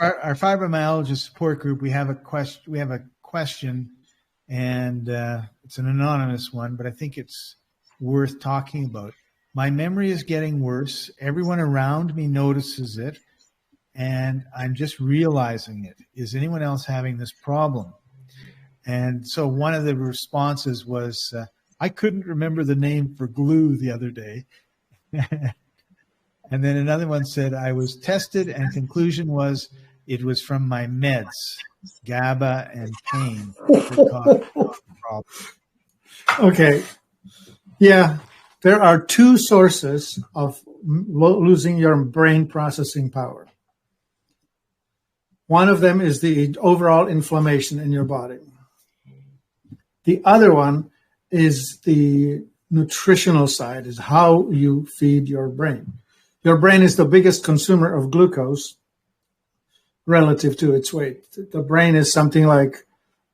our fibromyalgia support group, we have a question, and it's an anonymous one, but I think it's worth talking about. My memory is getting worse. Everyone around me notices it, and I'm just realizing it. Is anyone else having this problem? And so one of the responses was, I couldn't remember the name for glue the other day. And then another one said, I was tested and conclusion was it was from my meds, GABA and pain. Okay. Yeah, there are two sources of losing your brain processing power. One of them is the overall inflammation in your body. The other one is the nutritional side, is how you feed your brain. Your brain is the biggest consumer of glucose relative to its weight. The brain is something like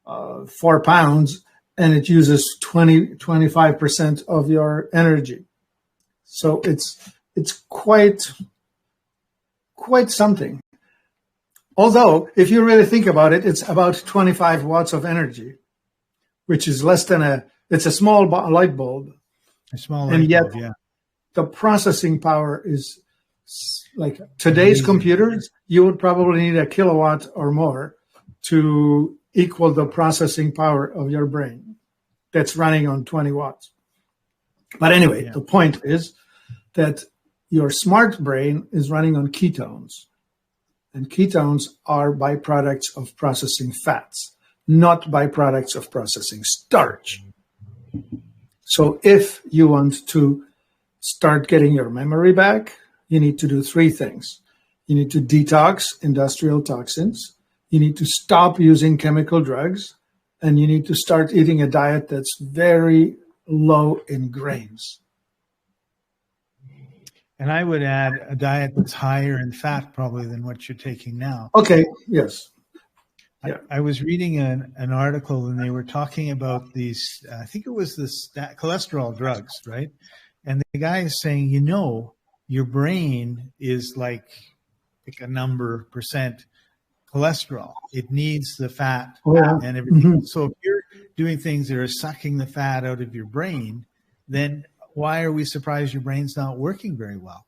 4 pounds, and it uses 25% of your energy. So it's quite something. Although, if you really think about it, it's about 25 watts of energy, which is less than it's a small light bulb. A small light bulb, yeah. The processing power is like today's computers, you would probably need a kilowatt or more to equal the processing power of your brain that's running on 20 watts. But anyway, The point is that your smart brain is running on ketones. And ketones are byproducts of processing fats, not byproducts of processing starch. So if you want to start getting your memory back, you need to do 3 things. You need to detox industrial toxins. You need to stop using chemical drugs. And you need to start eating a diet that's very low in grains. And I would add a diet that's higher in fat probably than what you're taking now. Okay, yes. Yeah. I was reading an article and they were talking about these, I think it was the cholesterol drugs, right? And the guy is saying, your brain is like a number percent cholesterol. It needs the fat and everything. Mm-hmm. So if you're doing things that are sucking the fat out of your brain, then why are we surprised your brain's not working very well?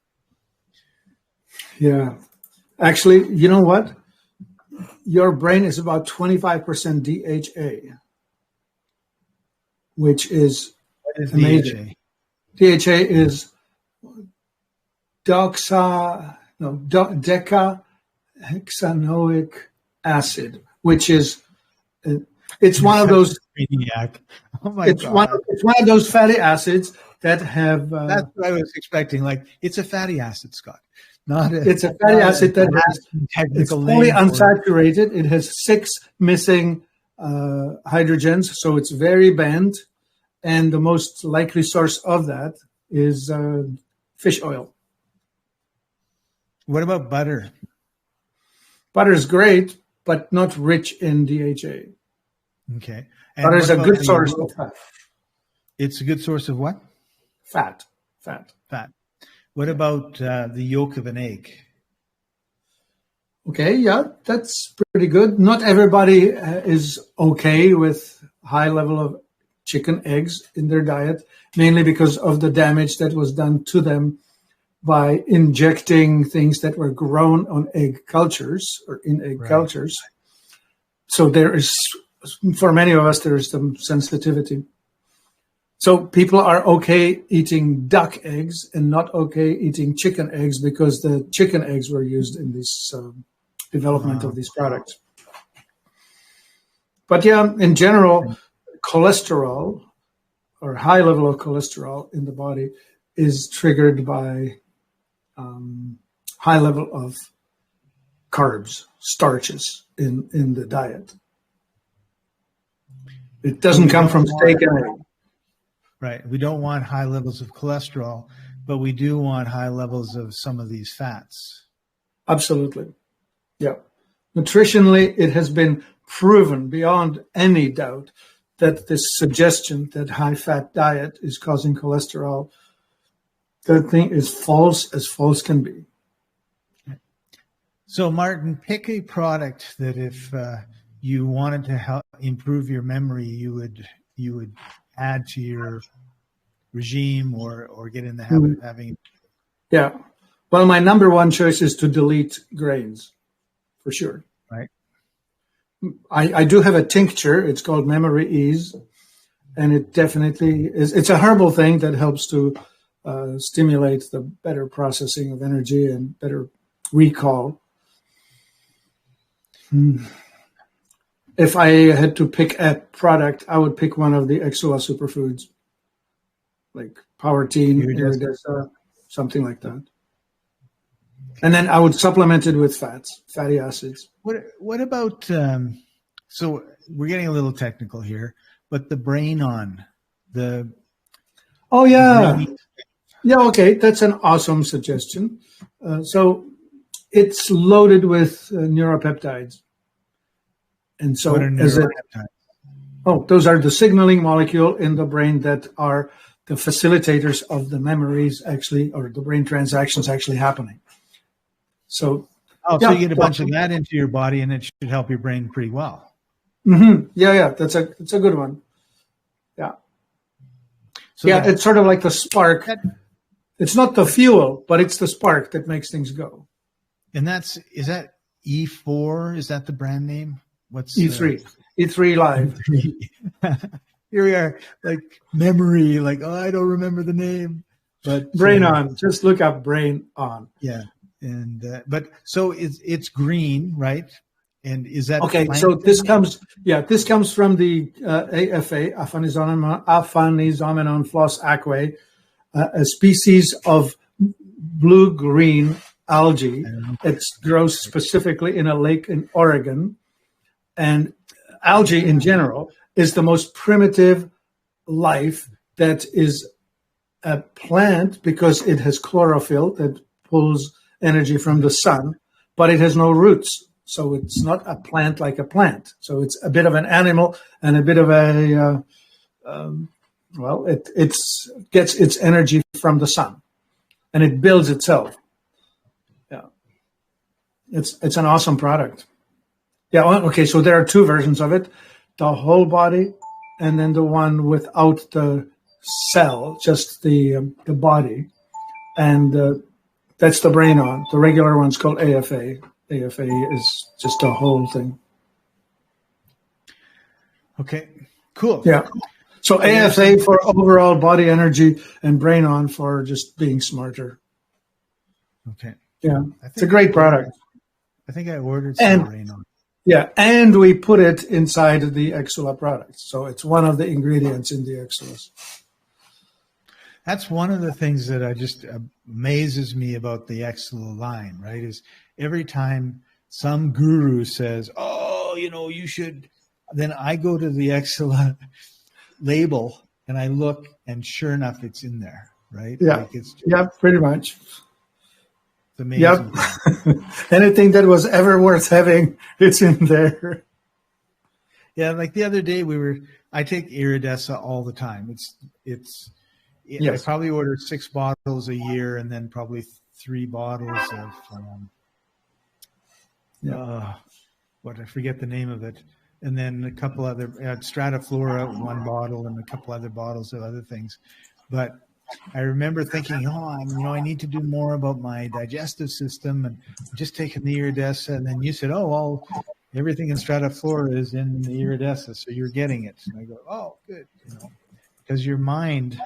Yeah. Actually, you know what? Your brain is about 25% DHA, which is amazing. DHA is decahexanoic acid, which is it's one of those. Oh my God! It's one of those fatty acids that have. That's what I was expecting. Like it's a fatty acid, Scott. It's a fatty acid that it's fully unsaturated. It has 6 missing hydrogens, so it's very bent. And the most likely source of that is fish oil. What about butter? Butter is great, but not rich in DHA. Okay. And butter is a good source of fat. It's a good source of what? Fat. What about the yolk of an egg? Okay, yeah, that's pretty good. Not everybody is okay with high level of chicken eggs in their diet, mainly because of the damage that was done to them by injecting things that were grown on egg cultures or in egg cultures. So there is, for many of us, there is some sensitivity. So people are okay eating duck eggs and not okay eating chicken eggs because the chicken eggs were used in this development of these products. But yeah, in general, cholesterol or high level of cholesterol in the body is triggered by high level of carbs, starches in the diet. It doesn't come from steak and egg. Right. We don't want high levels of cholesterol, but we do want high levels of some of these fats. Absolutely. Yeah. Nutritionally, it has been proven beyond any doubt that this suggestion that high-fat diet is causing cholesterol, that thing is false as false can be. So, Martin, pick a product that if you wanted to help improve your memory, you would add to your regime or get in the habit of having. Yeah. Well, my number one choice is to delete grains, for sure. Right. I do have a tincture. It's called Memory Ease, and it definitely is. It's a herbal thing that helps to stimulate the better processing of energy and better recall. If I had to pick a product, I would pick one of the Exula superfoods, like Powertine, Iridescent, something like that. And then I would supplement it with fatty acids. What about, so we're getting a little technical here, but the brain on the. Oh, yeah. Yeah, okay. That's an awesome suggestion. So it's loaded with neuropeptides. And so, what are neuropeptides? Those are the signaling molecule in the brain that are the facilitators of the memories actually, or the brain transactions actually happening. So, so you get a bunch of that into your body, and it should help your brain pretty well. Mm-hmm. Yeah, that's a good one. Yeah, so it's sort of like the spark. It's not the fuel, but it's the spark that makes things go. And is that E4? Is that the brand name? What's E3? E3 Live. Here we are, like memory, like I don't remember the name, but Brain On. Just look up Brain On. Yeah. And but so it's green, right? And is that okay? So this comes from the AFA, Aphanizomenon floss aquae, a species of blue-green algae. It grows specifically in a lake in Oregon, and algae in general is the most primitive life that is a plant because it has chlorophyll that pulls energy from the sun, but it has no roots. So it's not a plant like a plant. So it's a bit of an animal and a bit of a, it gets its energy from the sun and it builds itself. Yeah. It's an awesome product. Yeah. Okay. So there are two versions of it, the whole body and then the one without the cell, just the body. And, that's the Brain On. The regular one's called AFA. AFA is just a whole thing. Okay, cool. Yeah. So AFA for overall body energy and Brain On for just being smarter. Okay. Yeah. It's a great product. I think I ordered some Brain On. Yeah. And we put it inside the Exula products. So it's one of the ingredients in the Exulas. That's one of the things that just amazes me about the Exula line, right? Is every time some guru says, you should, then I go to the Exula label and I look and sure enough, it's in there, right? Yeah. Pretty much. It's amazing. Yep. Anything that was ever worth having, it's in there. Yeah. Like the other day I take Iridescent all the time. Yes. I probably order 6 bottles a year and then probably 3 bottles of, I forget the name of it. And then a couple other, Strataflora, 1 bottle and a couple other bottles of other things. But I remember thinking, I need to do more about my digestive system and just taking the Iridescent. And then you said, everything in Strataflora is in the Iridescent, so you're getting it. And I go, good. Because your mind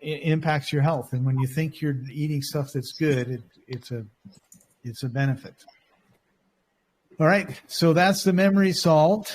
impacts your health, and when you think you're eating stuff that's good, it's a benefit. All right, so that's the memory solved.